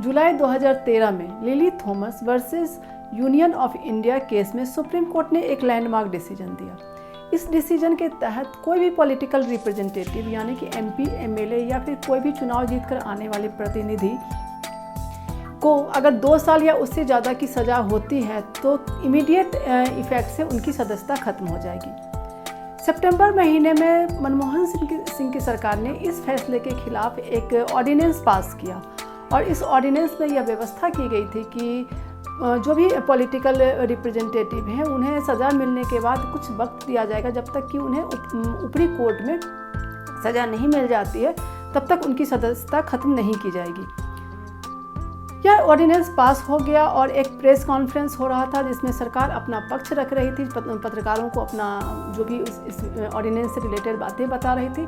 जुलाई 2013 में lily Thomas versus union of India case में supreme court ने एक लैंडमार्क डिसीजन दिया। इस डिसीजन के तहत कोई भी पॉलिटिकल रिप्रेजेंटेटिव यानी कि एमपी, एमएलए या फिर कोई भी चुनाव जीतकर आने वाले प्रतिनिधि को अगर 2 साल या उससे ज़्यादा की सज़ा होती है तो इमीडिएट इफेक्ट से उनकी सदस्यता खत्म हो जाएगी। सितंबर महीने में मनमोहन सिंह की सरकार ने इस फैसले के खिलाफ एक ऑर्डिनेंस पास किया और इस ऑर्डिनेंस में यह व्यवस्था की गई थी कि जो भी पॉलिटिकल रिप्रेजेंटेटिव हैं उन्हें सज़ा मिलने के बाद कुछ वक्त दिया जाएगा, जब तक कि उन्हें ऊपरी कोर्ट में सज़ा नहीं मिल जाती है तब तक उनकी सदस्यता खत्म नहीं की जाएगी। यह ऑर्डिनेंस पास हो गया और एक प्रेस कॉन्फ्रेंस हो रहा था जिसमें सरकार अपना पक्ष रख रही थी, पत्रकारों को अपना जो भी इस ऑर्डिनेंस से रिलेटेड बातें बता रही थी।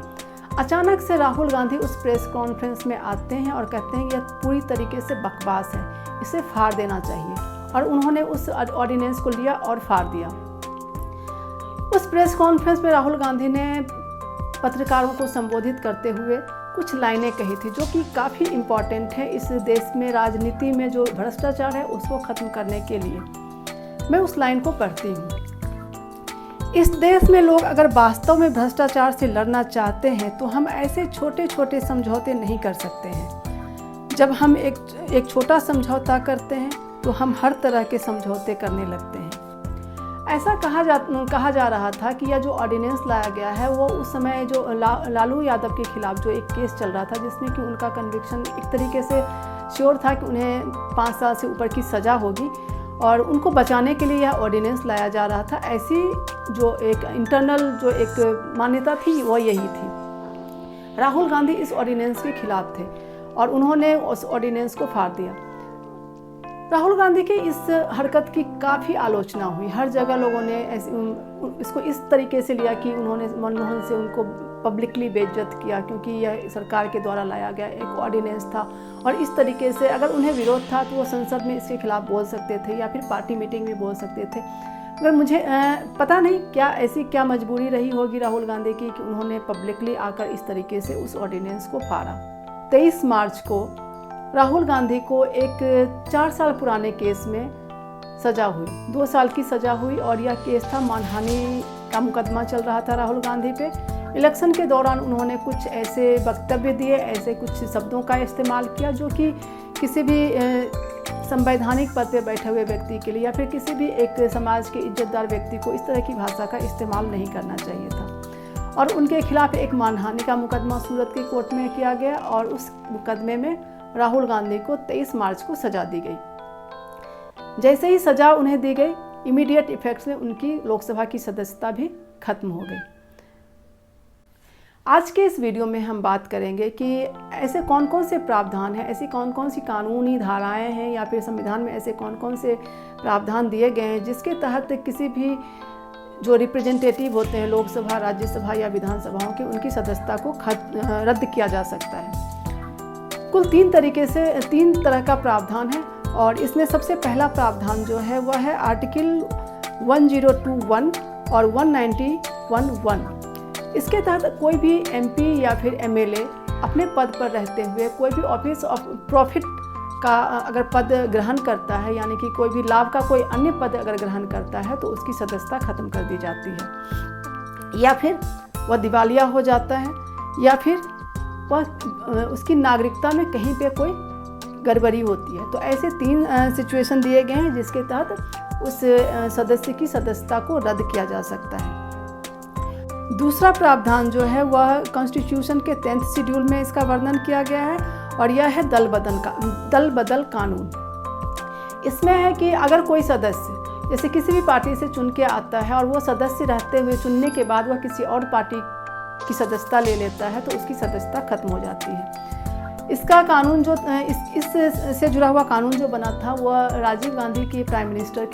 अचानक से राहुल गांधी उस प्रेस कॉन्फ्रेंस में आते हैं और कहते हैं यह पूरी तरीके से बकवास है, इसे फाड़ देना चाहिए, और उन्होंने उस ऑर्डिनेंस को लिया और फाड़ दिया। उस प्रेस कॉन्फ्रेंस में राहुल गांधी ने पत्रकारों को संबोधित करते हुए कुछ लाइनें कही थी जो कि काफ़ी इम्पॉर्टेंट है इस देश में राजनीति में जो भ्रष्टाचार है उसको ख़त्म करने के लिए। मैं उस लाइन को पढ़ती हूँ। इस देश में लोग अगर वास्तव में भ्रष्टाचार से लड़ना चाहते हैं तो हम ऐसे छोटे छोटे समझौते नहीं कर सकते हैं। जब हम एक छोटा समझौता करते हैं तो हम हर तरह के समझौते करने लगते हैं। ऐसा कहा जा रहा था कि यह जो ऑर्डिनेंस लाया गया है वो उस समय जो लालू यादव के खिलाफ जो एक केस चल रहा था जिसमें कि उनका कन्विक्शन एक तरीके से श्योर था कि उन्हें 5 साल से ऊपर की सज़ा होगी और उनको बचाने के लिए यह ऑर्डिनेंस लाया जा रहा था। ऐसी जो एक इंटरनल जो एक मान्यता थी वो यही थी। राहुल गांधी इस ऑर्डिनेंस के खिलाफ थे और उन्होंने उस ऑर्डिनेंस को फाड़ दिया। राहुल गांधी की इस हरकत की काफ़ी आलोचना हुई, हर जगह लोगों ने इसको इस तरीके से लिया कि उन्होंने मनमोहन से उनको पब्लिकली बेइज्जत किया क्योंकि यह सरकार के द्वारा लाया गया एक ऑर्डिनेंस था और इस तरीके से अगर उन्हें विरोध था तो वो संसद में इसके खिलाफ बोल सकते थे या फिर पार्टी मीटिंग में बोल सकते थे। मगर मुझे पता नहीं क्या मजबूरी रही होगी राहुल गांधी की कि उन्होंने पब्लिकली आकर इस तरीके से उस ऑर्डिनेंस को फाड़ा। 23 मार्च को राहुल गांधी को एक 4 साल पुराने केस में सज़ा हुई, 2 साल की सज़ा हुई और यह केस था मानहानि का मुकदमा चल रहा था राहुल गांधी पे। इलेक्शन के दौरान उन्होंने कुछ ऐसे वक्तव्य दिए, ऐसे कुछ शब्दों का इस्तेमाल किया जो कि किसी भी संवैधानिक पद पे बैठे हुए व्यक्ति के लिए या फिर किसी भी एक समाज के इज्जतदार व्यक्ति को इस तरह की भाषा का इस्तेमाल नहीं करना चाहिए था। और उनके खिलाफ एक मानहानि का मुकदमा सूरत की कोर्ट में किया गया और उस मुकदमे में राहुल गांधी को 23 मार्च को सज़ा दी गई। जैसे ही सज़ा उन्हें दी गई, इमीडिएट इफेक्ट से उनकी लोकसभा की सदस्यता भी खत्म हो गई। आज के इस वीडियो में हम बात करेंगे कि ऐसे कौन कौन से प्रावधान हैं, ऐसी कौन कौन सी कानूनी धाराएं हैं या फिर संविधान में ऐसे कौन कौन से प्रावधान दिए गए हैं जिसके तहत किसी भी जो रिप्रेजेंटेटिव होते हैं लोकसभा, राज्यसभा या विधानसभाओं के, उनकी सदस्यता को रद्द किया जा सकता है। कुल 3 तरह का प्रावधान है और इसमें सबसे पहला प्रावधान जो है वह है आर्टिकल 1021 और 191(1). इसके तहत कोई भी एमपी या फिर एमएलए अपने पद पर रहते हुए कोई भी ऑफिस ऑफ प्रॉफिट का अगर पद ग्रहण करता है यानी कि कोई भी लाभ का कोई अन्य पद अगर ग्रहण करता है तो उसकी सदस्यता खत्म कर दी जाती है, या फिर वह दिवालिया हो जाता है, या फिर वह उसकी नागरिकता में कहीं पे कोई गड़बड़ी होती है। तो ऐसे 3 सिचुएशन दिए गए हैं जिसके तहत उस सदस्य की सदस्यता को रद्द किया जा सकता है। दूसरा प्रावधान जो है वह कॉन्स्टिट्यूशन के 10th शेड्यूल में इसका वर्णन किया गया है और यह है दल बदल कानून। इसमें है कि अगर कोई सदस्य जैसे किसी भी पार्टी से चुन के आता है और वो सदस्य रहते हुए चुनने के बाद वह किसी और पार्टी की सदस्यता ले लेता है तो उसकी सदस्यता खत्म हो जाती है। इसका कानून जो इससे जुड़ा हुआ कानून जो बना था वह राजीव गांधी के प्राइम मिनिस्टर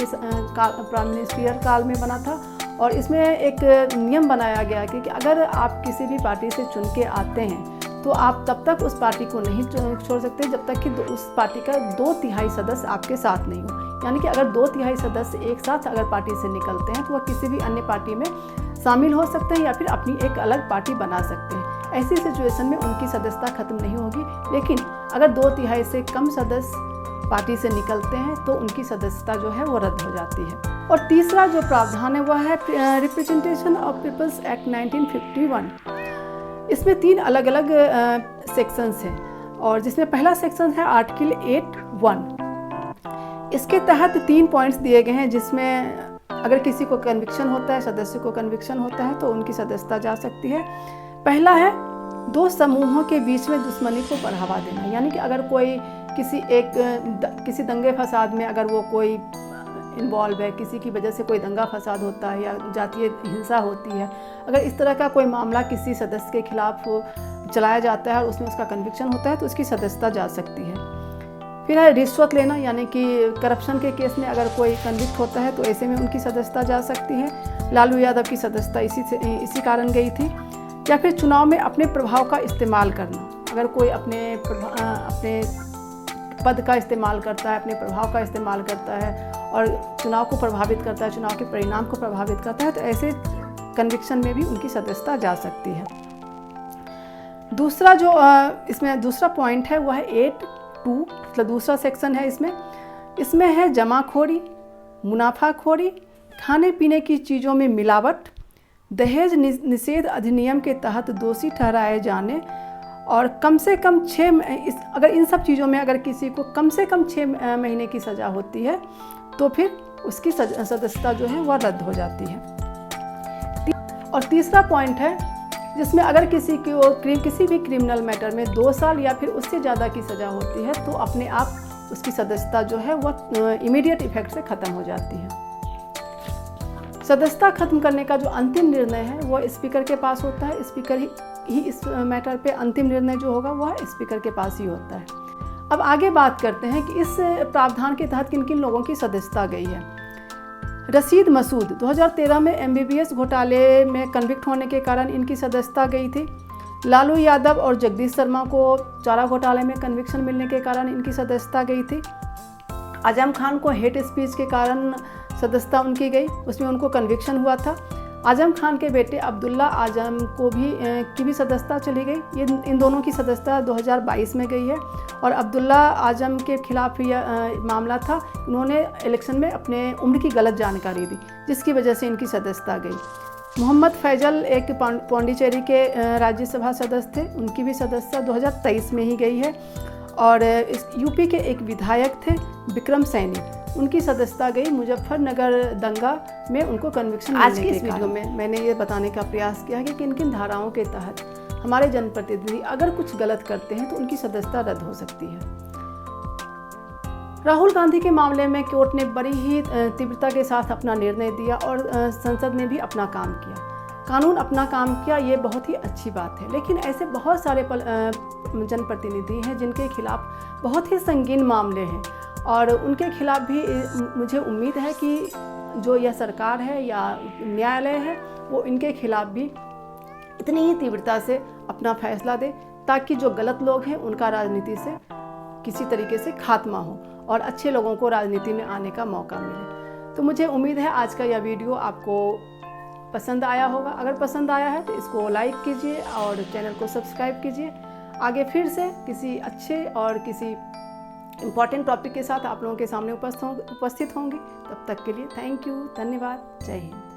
काल में बना था और इसमें एक नियम बनाया गया कि अगर आप किसी भी पार्टी से चुन के आते हैं तो आप तब तक उस पार्टी को नहीं छोड़ सकते जब तक कि उस पार्टी का 2/3 सदस्य आपके साथ नहीं हो। यानी कि अगर 2/3 सदस्य एक साथ अगर पार्टी से निकलते हैं तो वह किसी भी अन्य पार्टी में शामिल हो सकते हैं या फिर अपनी एक अलग पार्टी बना सकते हैं। ऐसी सिचुएशन में उनकी सदस्यता खत्म नहीं होगी, लेकिन अगर 2/3 से कम सदस्य पार्टी से निकलते हैं तो उनकी सदस्यता जो है वो रद्द हो जाती है। और तीसरा जो प्रावधान है वह है रिप्रेजेंटेशन ऑफ पीपल्स एक्ट 1951। इसमें 3 अलग अलग सेक्शंस हैं और जिसमें पहला सेक्शन है आर्टिकल 8(1). इसके तहत 3 पॉइंट्स दिए गए हैं जिसमें अगर किसी को कन्विक्शन होता है, सदस्य को कन्विक्शन होता है तो उनकी सदस्यता जा सकती है। पहला है 2 समूहों के बीच में दुश्मनी को बढ़ावा देना, यानी कि अगर कोई किसी दंगे फसाद में अगर वो कोई इन्वॉल्व है, किसी की वजह से कोई दंगा फसाद होता है या जातीय हिंसा होती है, अगर इस तरह का कोई मामला किसी सदस्य के खिलाफ चलाया जाता है और उसमें उसका कन्विक्शन होता है तो उसकी सदस्यता जा सकती है। फिर है रिश्वत लेना, यानी कि करप्शन के केस में अगर कोई कन्विक्ट होता है तो ऐसे में उनकी सदस्यता जा सकती है। लालू यादव की सदस्यता इसी कारण गई थी। या फिर चुनाव में अपने प्रभाव का इस्तेमाल करना, अगर कोई अपने पद का इस्तेमाल करता है, अपने प्रभाव का इस्तेमाल करता है और चुनाव को प्रभावित करता है, चुनाव के परिणाम को प्रभावित करता है तो ऐसे कन्विक्शन में भी उनकी सदस्यता जा सकती है। दूसरा जो इसमें दूसरा पॉइंट है वह है 8(2), मतलब दूसरा सेक्शन है इसमें है जमाखोरी, मुनाफाखोरी, खाने पीने की चीज़ों में मिलावट, दहेज निषेध अधिनियम के तहत दोषी ठहराए जाने और कम से कम 6 अगर इन सब चीज़ों में अगर किसी को कम से कम 6 महीने की सज़ा होती है तो फिर उसकी सदस्यता जो है वह रद्द हो जाती है। और तीसरा पॉइंट है जिसमें अगर किसी भी क्रिमिनल मैटर में 2 साल या फिर उससे ज़्यादा की सज़ा होती है तो अपने आप उसकी सदस्यता जो है वह इमीडिएट इफेक्ट से ख़त्म हो जाती है। सदस्यता खत्म करने का जो अंतिम निर्णय है वह स्पीकर के पास होता है। स्पीकर ही इस मैटर पे अंतिम निर्णय जो होगा वह स्पीकर के पास ही होता है। अब आगे बात करते हैं कि इस प्रावधान के तहत किन किन लोगों की सदस्यता गई है। रशीद मसूद 2013 में MBBS घोटाले में कन्विक्ट होने के कारण इनकी सदस्यता गई थी। लालू यादव और जगदीश शर्मा को चारा घोटाले में कन्विक्शन मिलने के कारण इनकी सदस्यता गई थी। आजम खान को हेट स्पीच के कारण सदस्यता उनकी गई, उसमें उनको कन्विक्शन हुआ था। आजम खान के बेटे अब्दुल्ला आजम की भी सदस्यता चली गई। इन दोनों की सदस्यता 2022 में गई है और अब्दुल्ला आजम के खिलाफ यह मामला था, उन्होंने इलेक्शन में अपने उम्र की गलत जानकारी दी जिसकी वजह से इनकी सदस्यता गई। मोहम्मद फैजल एक पौंडीचेरी के राज्यसभा सदस्य थे, उनकी भी सदस्यता 2023 में ही गई है। और यूपी के एक विधायक थे विक्रम सैनी, उनकी सदस्यता गई मुजफ्फरनगर दंगा में उनको कन्विक्शन मिलने के कारण। आज की इस वीडियो में मैंने ये बताने का प्रयास किया कि किन किन धाराओं के तहत हमारे जनप्रतिनिधि अगर कुछ गलत करते हैं तो उनकी सदस्यता रद्द हो सकती है। राहुल गांधी के मामले में कोर्ट ने बड़ी ही तीव्रता के साथ अपना निर्णय दिया और संसद ने भी अपना काम किया, कानून अपना काम किया, ये बहुत ही अच्छी बात है। लेकिन ऐसे बहुत सारे जनप्रतिनिधि हैं जिनके खिलाफ बहुत ही संगीन मामले हैं और उनके खिलाफ भी मुझे उम्मीद है कि जो यह सरकार है या न्यायालय है वो इनके खिलाफ भी इतनी ही तीव्रता से अपना फैसला दे ताकि जो गलत लोग हैं उनका राजनीति से किसी तरीके से खात्मा हो और अच्छे लोगों को राजनीति में आने का मौका मिले। तो मुझे उम्मीद है आज का यह वीडियो आपको पसंद आया होगा। अगर पसंद आया है तो इसको लाइक कीजिए और चैनल को सब्सक्राइब कीजिए। आगे फिर से किसी अच्छे और किसी इम्पॉर्टेंट टॉपिक के साथ आप लोगों के सामने उपस्थित होंगे। तब तक के लिए थैंक यू, धन्यवाद, जय हिंद।